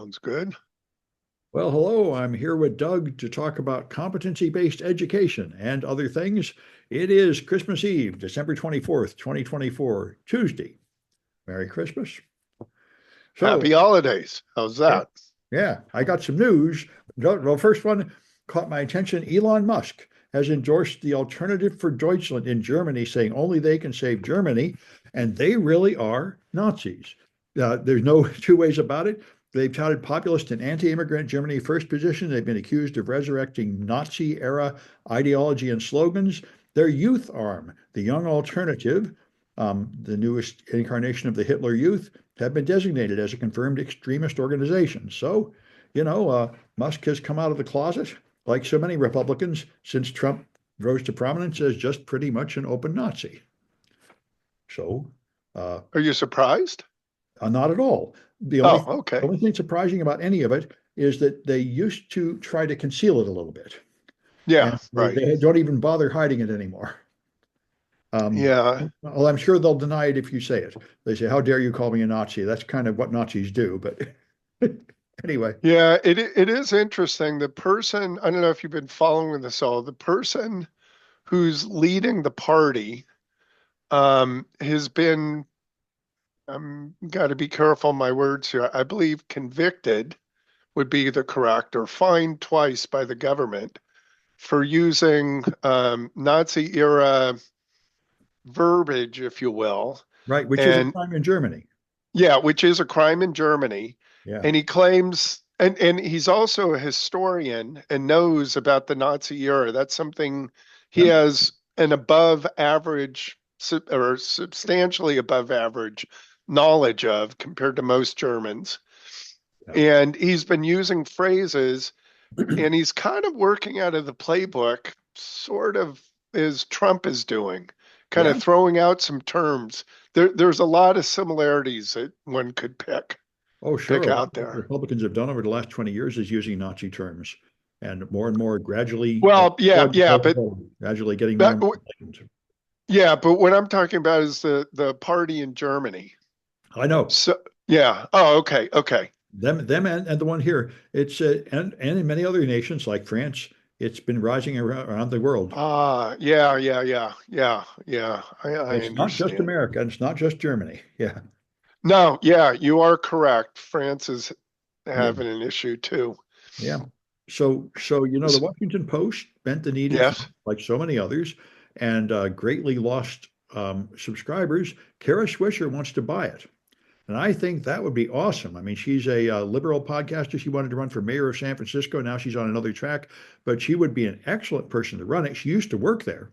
Sounds good. Well, hello. I'm here with Doug to talk about competency-based education and other things. It is Christmas Eve, December 24th, 2024, Tuesday. Merry Christmas. So, Happy holidays. How's yeah, that? yeah, I got some news. Well, first one caught my attention. Elon Musk has endorsed the Alternative for Deutschland in Germany, saying only they can save Germany, and they really are Nazis. There's no two ways about it. They've touted populist and anti-immigrant Germany first position. They've been accused of resurrecting Nazi-era ideology and slogans. Their youth arm, the Young Alternative, the newest incarnation of the Hitler Youth, have been designated as a confirmed extremist organization. So, Musk has come out of the closet, like so many Republicans, since Trump rose to prominence as just pretty much an open Nazi. So, uh, Are you surprised? not at all. The only Oh, the okay. only thing surprising about any of it is that they used to try to conceal it a little bit, Yeah, and right. they don't even bother hiding it anymore. Yeah, Well, I'm sure they'll deny it if you say it. They say, "How dare you call me a Nazi?" That's kind of what Nazis do. But anyway, yeah. It is interesting. The person, I don't know if you've been following this all, the person who's leading the party has been, got to be careful of my words here. I believe convicted would be the correct, or fined twice by the government for using Nazi era verbiage, if you will. right, which is a And crime in Germany. yeah, which is a crime in Germany. Yeah, And he claims, and he's also a historian and knows about the Nazi era. That's something he yeah, has an above average or substantially above average knowledge of compared to most Germans. yeah. And he's been using phrases and he's kind of working out of the playbook, sort of as Trump is doing, kind Yeah. of throwing out some terms. There's a lot of similarities that one could Oh, sure. pick A lot out of what there. Republicans have done over the last 20 years is using Nazi terms, and more gradually, Well, yeah, yeah, gradually getting more that, and more blatant. yeah, but what I'm talking about is the party in Germany. I know So yeah. Oh, okay, okay. them, and the one here. It's and in many other nations like France, it's been rising around the world. Yeah, yeah, yeah, yeah, yeah. I It's not just understand. America, and it's not just Germany. Yeah, No, yeah, you are correct. France is yeah, having an issue too. yeah. So the Washington Post bent the knee to Yes. Trump, like so many others, and greatly lost subscribers. Kara Swisher wants to buy it. And I think that would be awesome. I mean, she's a liberal podcaster. She wanted to run for mayor of San Francisco. Now she's on another track, but she would be an excellent person to run it. She used to work there,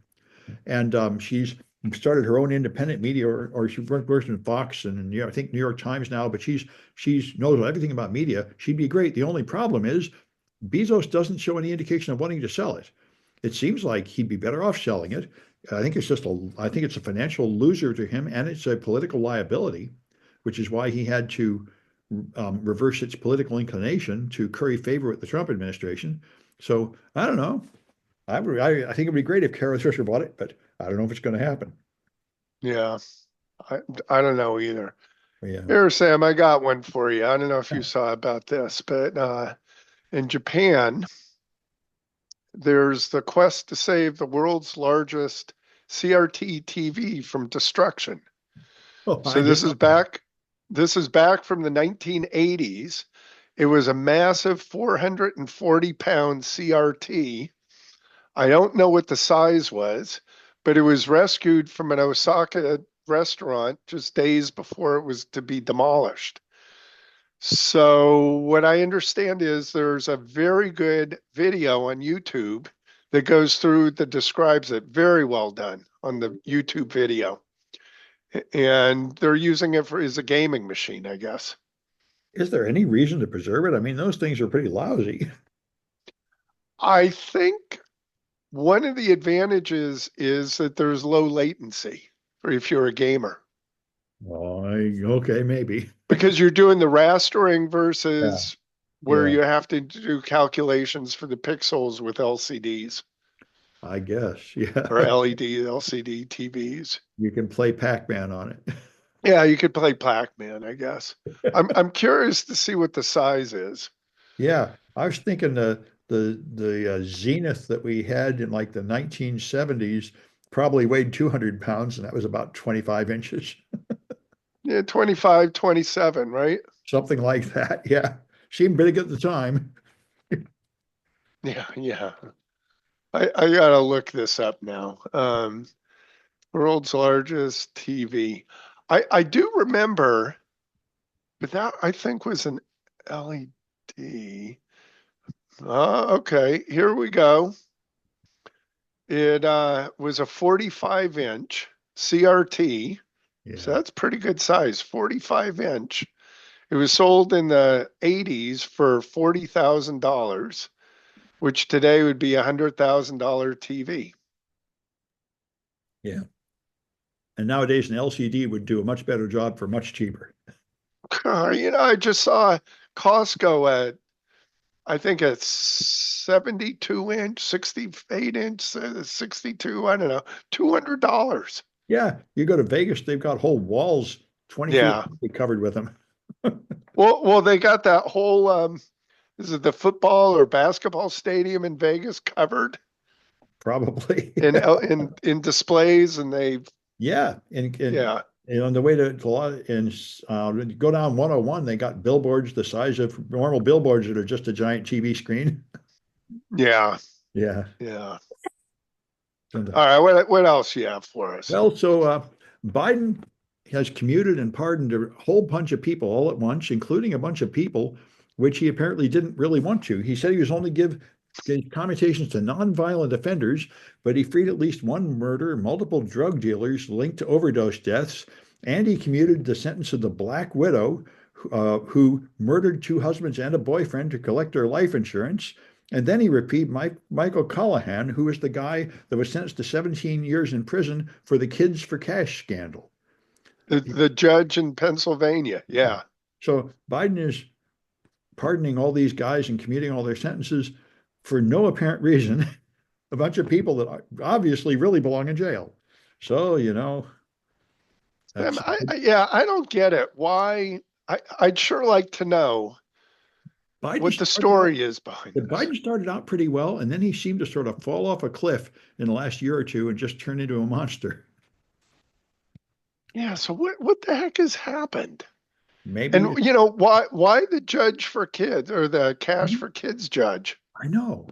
and she's started her own independent media, or she works in Fox and I think New York Times now. But she's knows everything about media. She'd be great. The only problem is Bezos doesn't show any indication of wanting to sell it. It seems like he'd be better off selling it. I think it's a financial loser to him, and it's a political liability, which is why he had to reverse its political inclination to curry favor with the Trump administration. So I don't know. I think it'd be great if Kara Swisher bought it, but I don't know if it's going to happen. Yeah. I I don't know either. Yeah. Here, Sam, I got one for you. I don't know if Yeah. you saw about this, but in Japan, there's the quest to save the world's largest CRT TV from destruction. Oh, I So did this is not know. back from the 1980s. It was a massive 440 pound CRT. I don't know what the size was, but it was rescued from an Osaka restaurant just days before it was to be demolished. So, what I understand is there's a very good video on YouTube that goes through that describes it very well done on the YouTube video. And they're using it for as a gaming machine, I guess. Is there any reason to preserve it? I mean, those things are pretty lousy. I think one of the advantages is that there's low latency for if you're a gamer. Oh, okay, maybe. Because you're doing the rastering Yeah, versus where yeah, you have to do calculations for the pixels with LCDs I guess. Yeah. or LED, LCD TVs. You can play Pac-Man on it. Yeah, you could play Pac-Man, I guess. I'm curious to see what the size is. Yeah, I was thinking the Zenith that we had in like the 1970s probably weighed 200 pounds, and that was about 25 inches, Yeah, 25, 27, right? something like that. Yeah, seemed big at the time. Yeah, yeah. I gotta look this up now. World's largest TV. I do remember, but that I think was an LED. Okay, here we go. It was a 45 inch CRT. So Yeah, that's pretty good size, 45 inch. It was sold in the 80s for $40,000, which today would be a $100,000 TV. yeah. And nowadays, an LCD would do a much better job for much cheaper. I just saw Costco at, I think it's 72 inch, 68 inch, 62, I don't know, $200. Yeah, you go to Vegas, they've got whole walls 20 feet Yeah. covered with them. Well, they got that whole, is it the football or basketball stadium in Vegas covered Probably. in displays, and they, Yeah, yeah, and on the way to in when you go down 101, they got billboards the size of normal billboards that are just a giant TV screen. yeah, Yeah. yeah. And, All right, what else you have for us? well, so Biden has commuted and pardoned a whole bunch of people all at once, including a bunch of people which he apparently didn't really want to. He said he was only give commutations to nonviolent offenders, but he freed at least one murder, multiple drug dealers linked to overdose deaths, and he commuted the sentence of the Black Widow, who murdered two husbands and a boyfriend to collect their life insurance. And then he repeated Michael Callahan, who was the guy that was sentenced to 17 years in prison for the Kids for Cash scandal. The judge in Pennsylvania. Yeah. Yeah. So Biden is pardoning all these guys and commuting all their sentences for no apparent reason. A bunch of people that obviously really belong in jail. So, Sam, that's yeah, I don't get it. Why? I'd sure like to know Biden what the started out. story is behind this. Biden started out pretty well, and then he seemed to sort of fall off a cliff in the last year or two and just turn into a monster. Yeah, so what the heck has happened? Maybe And why the judge for kids or the cash for kids judge? I know.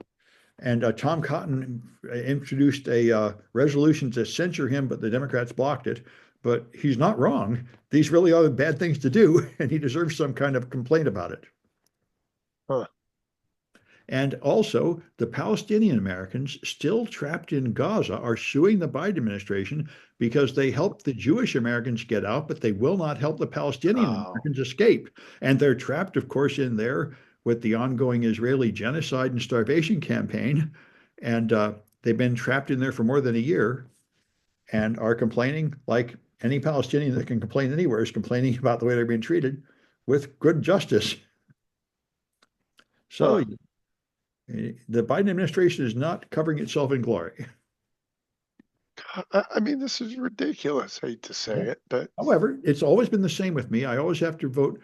And Tom Cotton introduced a resolution to censure him, but the Democrats blocked it. But he's not wrong. These really are bad things to do, and he deserves some kind of complaint about it. Huh. And also, the Palestinian Americans still trapped in Gaza are suing the Biden administration because they helped the Jewish Americans get out, but they will not help the Palestinian Oh, Americans escape. And they're trapped, of course, in there with the ongoing Israeli genocide and starvation campaign. And they've been trapped in there for more than a year and are complaining like any Palestinian that can complain anywhere is complaining about the way they're being treated with good justice. So huh. the Biden administration is not covering itself in glory. I mean, this is ridiculous. I hate to say Yeah. it, but However, it's always been the same with me. I always have to vote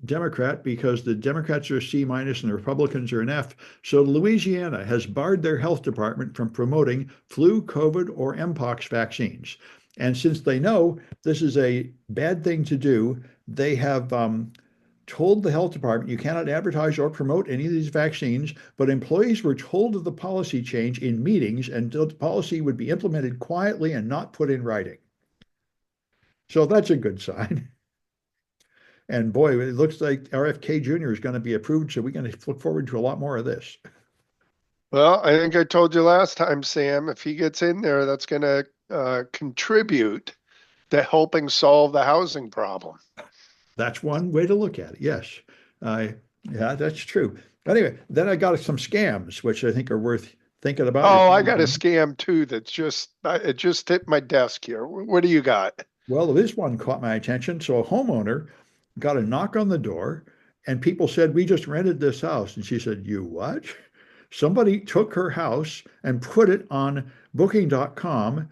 Democrat because the Democrats are a C minus and the Republicans are an F. So Louisiana has barred their health department from promoting flu, COVID, or Mpox vaccines. And since they know this is a bad thing to do, they have told the health department you cannot advertise or promote any of these vaccines, but employees were told of the policy change in meetings and the policy would be implemented quietly and not put in writing. So that's a good sign. And boy, it looks like RFK Jr. is going to be approved, so we're going to look forward to a lot more of this. well, I think I told you last time, Sam, if he gets in there, that's going to contribute to helping solve the housing problem. That's one way to look at it. Yes. Uh, yeah, that's true. Anyway, then I got some scams, which I think are worth thinking about. Oh, I got a scam too that's it just hit my desk here. What do you got? Well, this one caught my attention. So a homeowner got a knock on the door, and people said, "We just rented this house." And she said, "You what?" Somebody took her house and put it on booking.com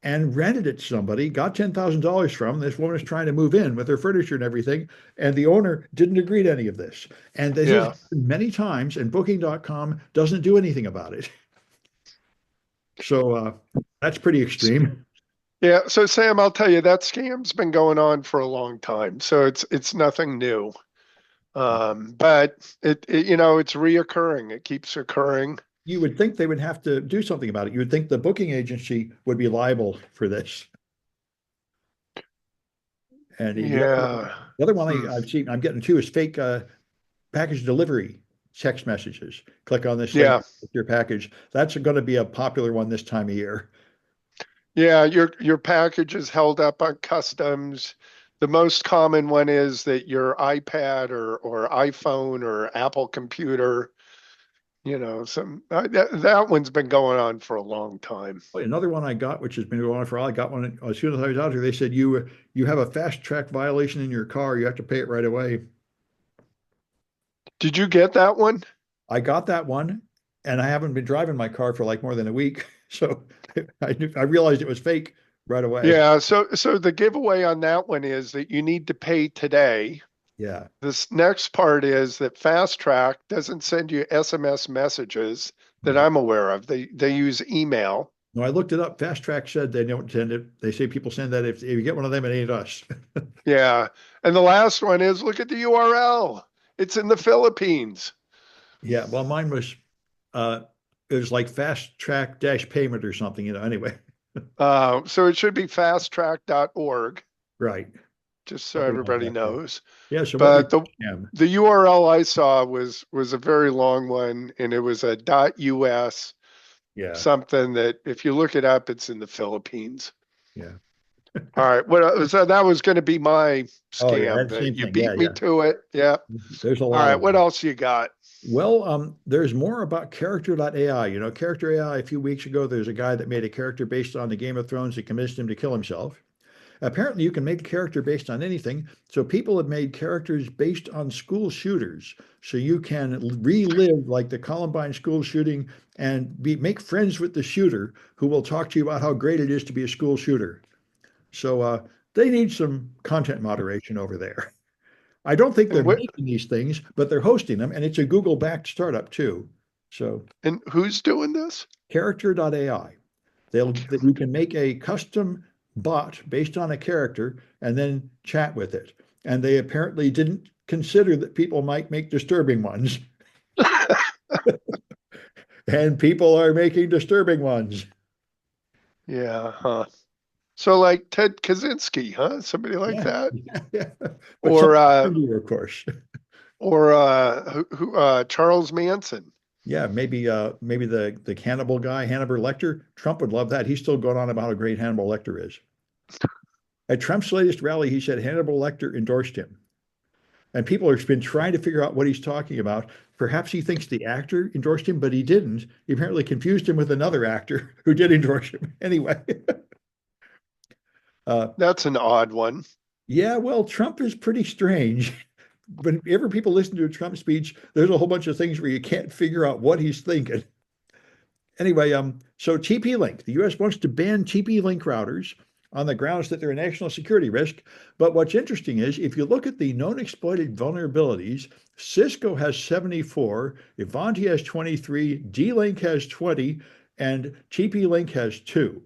and rented it to somebody, got $10,000 from. This woman is trying to move in with her furniture and everything, and the owner didn't agree to any of this. And this has Yeah. happened many times, and Booking.com doesn't do anything about it. So that's pretty extreme. Yeah. So Sam, I'll tell you that scam's been going on for a long time. So it's nothing new. But it's reoccurring. It keeps occurring. You would think they would have to do something about it. You would think the booking agency would be liable for this. And Yeah. the other one Hmm. I've seen, I'm getting too, is fake package delivery text messages. Click on this link Yeah. with your package. That's going to be a popular one this time of year. Yeah. Your package is held up on customs. The most common one is that your iPad or iPhone or Apple computer, some that one's been going on for a long time. Another one I got, which has been going on for a while, I got one as soon as I was out here. They said you have a fast track violation in your car. You have to pay it right away. Did you get that one? I got that one, and I haven't been driving my car for like more than a week. So I realized it was fake right away. Yeah, so the giveaway on that one is that you need to pay today. Yeah. This next part is that Fast Track doesn't send you SMS messages that Right. I'm aware of. They use email. No, I looked it up. Fast Track said they don't send it. They say people send that if you get one of them, it ain't us. Yeah. And the last one is look at the URL. It's in the Philippines. Yeah. Well, mine was uh it was like fast track dash payment or something, anyway. So it should be fasttrack.org, Right. just so Something like everybody that. Yeah. knows. Yeah. So what was But the the scam? the URL I saw was a very long one, and it was a .us Yeah. something that if you look it up, it's in the Philippines. Yeah. All right, so that was going to be my Oh yeah, scam, that but same you thing. Yeah, beat me yeah. to it. Yeah. There's a All lot right, of what them. else you got? Well, there's more about character.ai. Character AI, a few weeks ago, there's a guy that made a character based on the Game of Thrones that convinced him to kill himself. Apparently, you can make a character based on anything. So people have made characters based on school shooters. So you can relive like the Columbine school shooting and make friends with the shooter who will talk to you about how great it is to be a school shooter. So they need some content moderation over there. I don't think they're And what making these things, but they're hosting them, and it's a Google-backed startup too. So and who's doing this? character.ai. You can make a custom bot based on a character and then chat with it. And they apparently didn't consider that people might make disturbing ones, and people are making disturbing ones. Yeah, huh. So like Ted Kaczynski, huh? Somebody like Yeah, that? yeah, yeah. But Or something trendier, of course. Charles Manson. Yeah, maybe the Hannibal guy, Hannibal Lecter. Trump would love that. He's still going on about how great Hannibal Lecter is. At Trump's latest rally, he said Hannibal Lecter endorsed him. And people have been trying to figure out what he's talking about. Perhaps he thinks the actor endorsed him, but he didn't. He apparently confused him with another actor who did endorse him. Anyway, uh, That's an odd one. yeah, well, Trump is pretty strange. Whenever people listen to a Trump speech, there's a whole bunch of things where you can't figure out what he's thinking. Anyway, so TP-Link, the U.S. wants to ban TP-Link routers on the grounds that they're a national security risk. But what's interesting is if you look at the known exploited vulnerabilities, Cisco has 74, Ivanti has 23, D-Link has 20, and TP-Link has 2.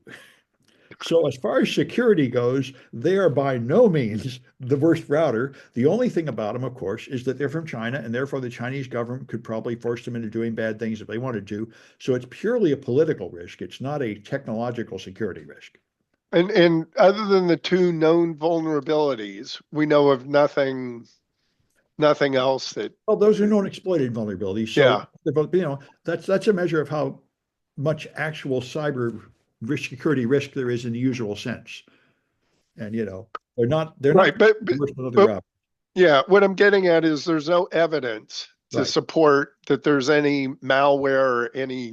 So as far as security goes, they are by no means the worst router. The only thing about them, of course, is that they're from China, and therefore the Chinese government could probably force them into doing bad things if they wanted to. So it's purely a political risk. It's not a technological security risk. And other than the two known vulnerabilities, we know of nothing else that Well, those are known exploited vulnerabilities. So yeah. that's a measure of how much actual cyber risk security risk there is in the usual sense. And they're not Right, worse than other but routers. yeah, what I'm getting at is there's no evidence to Right. support that there's any malware or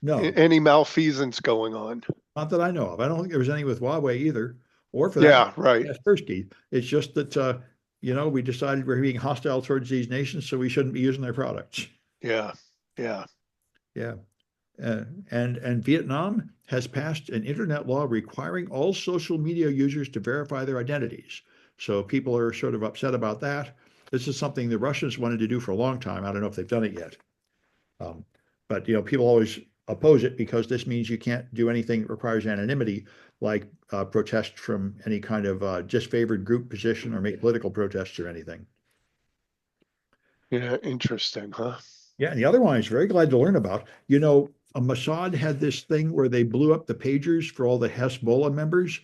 No, any malfeasance going on. not that I know of. I don't think there was any with Huawei either, or for that Yeah, right. Kaspersky. It's just that we decided we're being hostile towards these nations, so we shouldn't be using their products. Yeah. Yeah. Yeah. And Vietnam has passed an internet law requiring all social media users to verify their identities. So people are sort of upset about that. This is something the Russians wanted to do for a long time. I don't know if they've done it yet. Um, but people always oppose it because this means you can't do anything that requires anonymity, like protest from any kind of disfavored group position or make political protests or anything. Yeah, interesting, huh? Yeah, and the other one I was very glad to learn about. Mossad had this thing where they blew up the pagers for all the Hezbollah members,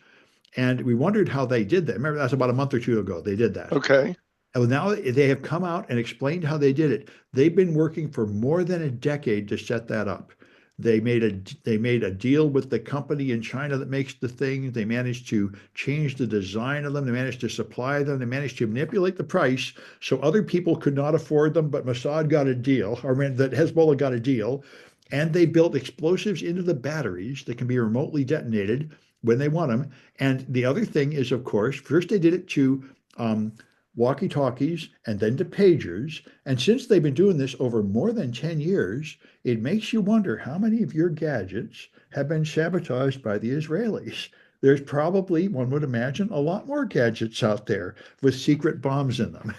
and we wondered how they did that. Remember, that's about a month or two ago they did that. Okay. And now they have come out and explained how they did it. They've been working for more than a decade to set that up. They made a deal with the company in China that makes the thing. They managed to change the design of them. They managed to supply them. They managed to manipulate the price so other people could not afford them, but Mossad got a deal, or I mean, that Hezbollah got a deal. And they built explosives into the batteries that can be remotely detonated when they want them. And the other thing is, of course, first they did it to walkie-talkies and then to pagers. And since they've been doing this over more than 10 years, it makes you wonder how many of your gadgets have been sabotaged by the Israelis. There's probably, one would imagine, a lot more gadgets out there with secret bombs in them.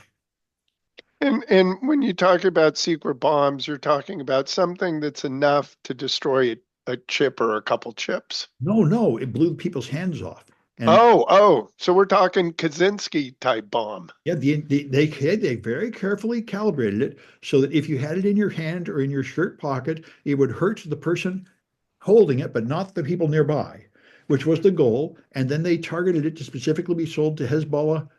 And when you talk about secret bombs, you're talking about something that's enough to destroy a chip or a couple chips. No, no, it blew people's hands off. And Oh, so we're talking Kaczynski type bomb. yeah, they very carefully calibrated it so that if you had it in your hand or in your shirt pocket, it would hurt the person holding it, but not the people nearby, which was the goal. And then they targeted it to specifically be sold to Hezbollah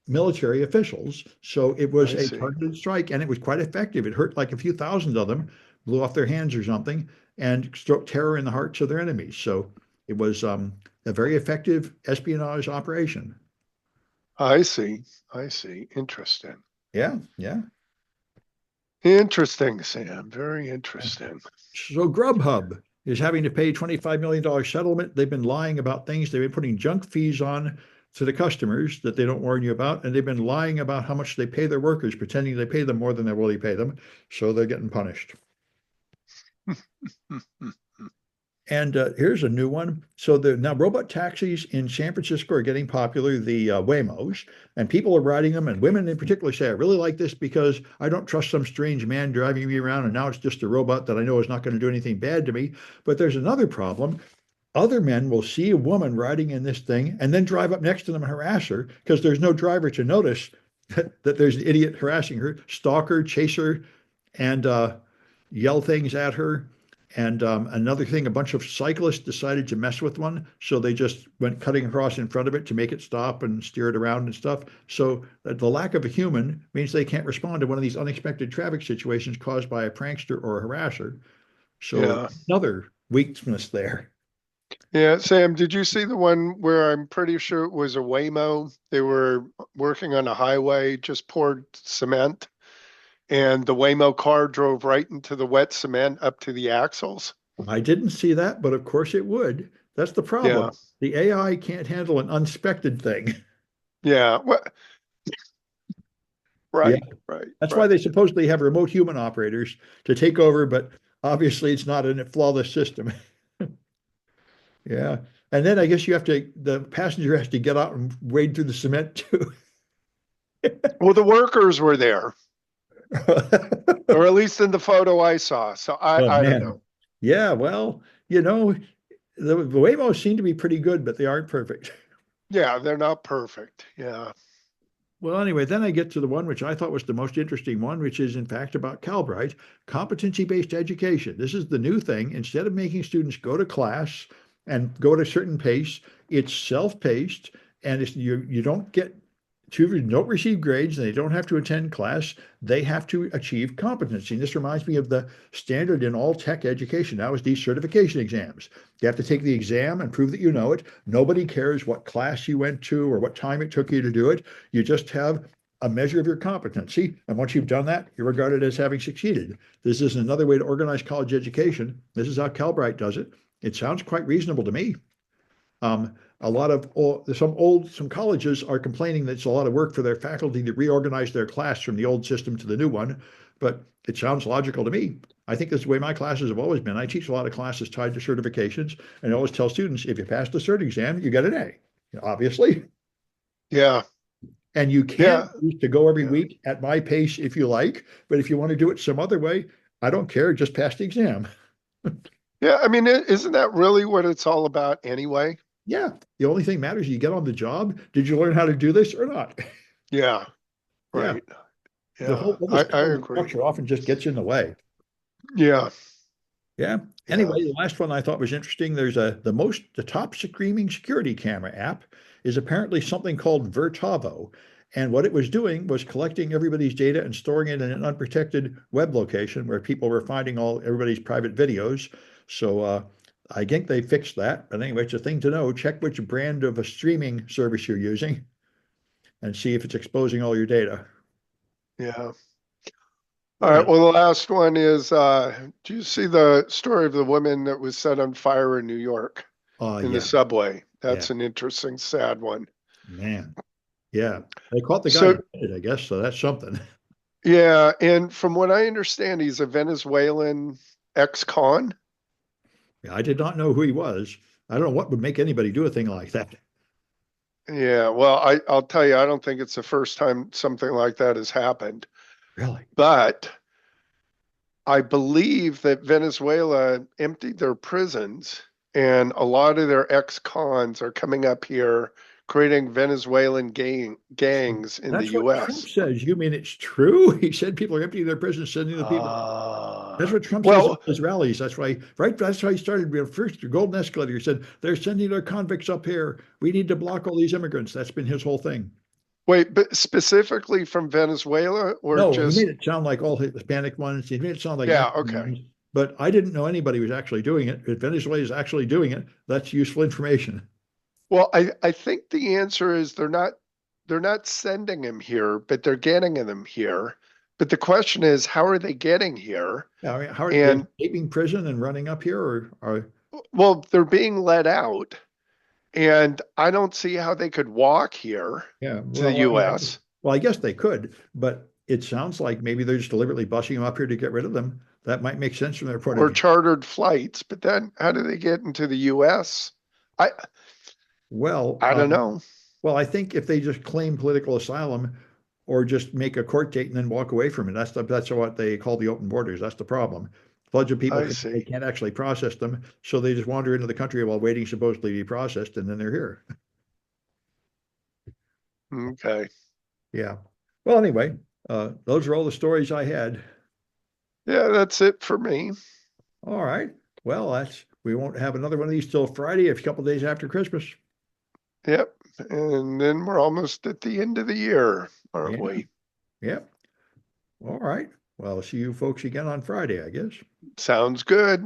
military officials. So it was I a see. targeted strike, and it was quite effective. It hurt like a few thousand of them, blew off their hands or something, and stroked terror in the hearts of their enemies. So it was a very effective espionage operation. I see. I see. Interesting. Yeah, yeah. Interesting, Sam. Very interesting. So Grubhub is having to pay $25 million settlement. They've been lying about things. They've been putting junk fees on to the customers that they don't warn you about, and they've been lying about how much they pay their workers, pretending they pay them more than they really pay them. So they're getting punished. And here's a new one. So now robot taxis in San Francisco are getting popular, the Waymos, and people are riding them. And women in particular say, I really like this because I don't trust some strange man driving me around. And now it's just a robot that I know is not going to do anything bad to me. But there's another problem. Other men will see a woman riding in this thing and then drive up next to them and harass her because there's no driver to notice that there's an idiot harassing her, stalk her, chase her, and yell things at her. And another thing, a bunch of cyclists decided to mess with one, so they just went cutting across in front of it to make it stop and steer it around and stuff. So the lack of a human means they can't respond to one of these unexpected traffic situations caused by a prankster or a harasser. So Yeah. another weakness there. Yeah, Sam, did you see the one where I'm pretty sure it was a Waymo? They were working on a highway, just poured cement, and the Waymo car drove right into the wet cement up to the axles. I didn't see that, but of course it would. That's the Yeah. problem. The AI can't handle an unexpected thing. Yeah. Yeah, Right, right, that's why right. they supposedly have remote human operators to take over, but obviously it's not a flawless system. Yeah. And then I guess the passenger has to get out and wade through the cement too. Well, the workers were there, or at least in the photo I saw. So Oh I don't man. know. Yeah, well, the Waymos seem to be pretty good, but they aren't perfect. Yeah, they're not perfect. Yeah. Well, anyway, then I get to the one which I thought was the most interesting one, which is in fact about Calbright, competency-based education. This is the new thing. Instead of making students go to class and go at a certain pace, it's self-paced, and you don't get Tutors don't receive grades and they don't have to attend class. They have to achieve competency. And this reminds me of the standard in all tech education now is these certification exams. You have to take the exam and prove that you know it. Nobody cares what class you went to or what time it took you to do it. You just have a measure of your competency. And once you've done that, you're regarded as having succeeded. This is another way to organize college education. This is how Calbright does it. It sounds quite reasonable to me. Um, a lot of some colleges are complaining that it's a lot of work for their faculty to reorganize their class from the old system to the new one. But it sounds logical to me. I think that's the way my classes have always been. I teach a lot of classes tied to certifications, and I always tell students, if you pass the cert exam, you get an A, obviously. Yeah. And you can Yeah. choose to go every Yeah. week at my pace if you like, but if you want to do it some other way, I don't care. Just pass the exam. Yeah. I mean, isn't that really what it's all about anyway? Yeah, the only thing matters is you get on the job. Did you learn how to do this or not? Yeah. Yeah, Right. the Yeah. whole all this I college agree. structure often just gets in the way. Yeah. Yeah. Yeah. Anyway, the last one I thought was interesting. There's the top screaming security camera app is apparently something called Vertavo. And what it was doing was collecting everybody's data and storing it in an unprotected web location where people were finding all everybody's private videos. So I think they fixed that. But anyway, it's a thing to know. Check which brand of a streaming service you're using and see if it's exposing all your data. Yeah. All But right. Well, the last one is, do you see the story of the woman that was set on fire in New York in the yeah, subway? yeah, That's an interesting, sad one. man. Yeah. They caught the guy So, red-handed, I guess, so that's something. yeah. And from what I understand, he's a Venezuelan ex-con. I did not know who he was. I don't know what would make anybody do a thing like that. Yeah. Well, I'll tell you, I don't think it's the first time something like that has happened. Really? But I believe that Venezuela emptied their prisons, and a lot of their ex-cons are coming up here, creating Venezuelan gangs in the That's what Trump U.S. says. You mean it's true? He said people are emptying their prisons, sending the people. That's what Trump says at Well, his rallies. That's why, right? That's why he started. First, the Golden Escalator. He said they're sending their convicts up here. We need to block all these immigrants. That's been his whole thing. wait, but specifically from Venezuela or No, he made just, it sound like all Hispanic ones. He made it sound like yeah, Mexican okay. ones. But I didn't know anybody was actually doing it. If Venezuela is actually doing it, that's useful information. Well, I think the answer is they're not sending him here, but they're getting them here. But the question is, how are they getting here? Yeah, I mean, how are they And escaping prison and running up here, or well, they're being let out. And I don't see how they could walk here yeah? to the Well, US I guess they could, but it sounds like maybe they're just deliberately busing them up here to get rid of them. That might make sense from their point of or view. chartered flights, but then how do they get into the US? I Well, I don't know. I think if they just claim political asylum or just make a court date and then walk away from it, that's what they call the open borders. That's the problem. Floods of people I come, they see. can't actually process them, so they just wander into the country while waiting supposedly to be processed, and then they're here. Okay. Yeah. Well, anyway, those are all the stories I had. Yeah, that's it for me. All right. Well, that's we won't have another one of these till Friday, a couple days after Christmas. Yep. And then we're almost at the end of the year, aren't Yeah. we? Yep. All right. Well, I'll see you folks again on Friday, I guess. Sounds good.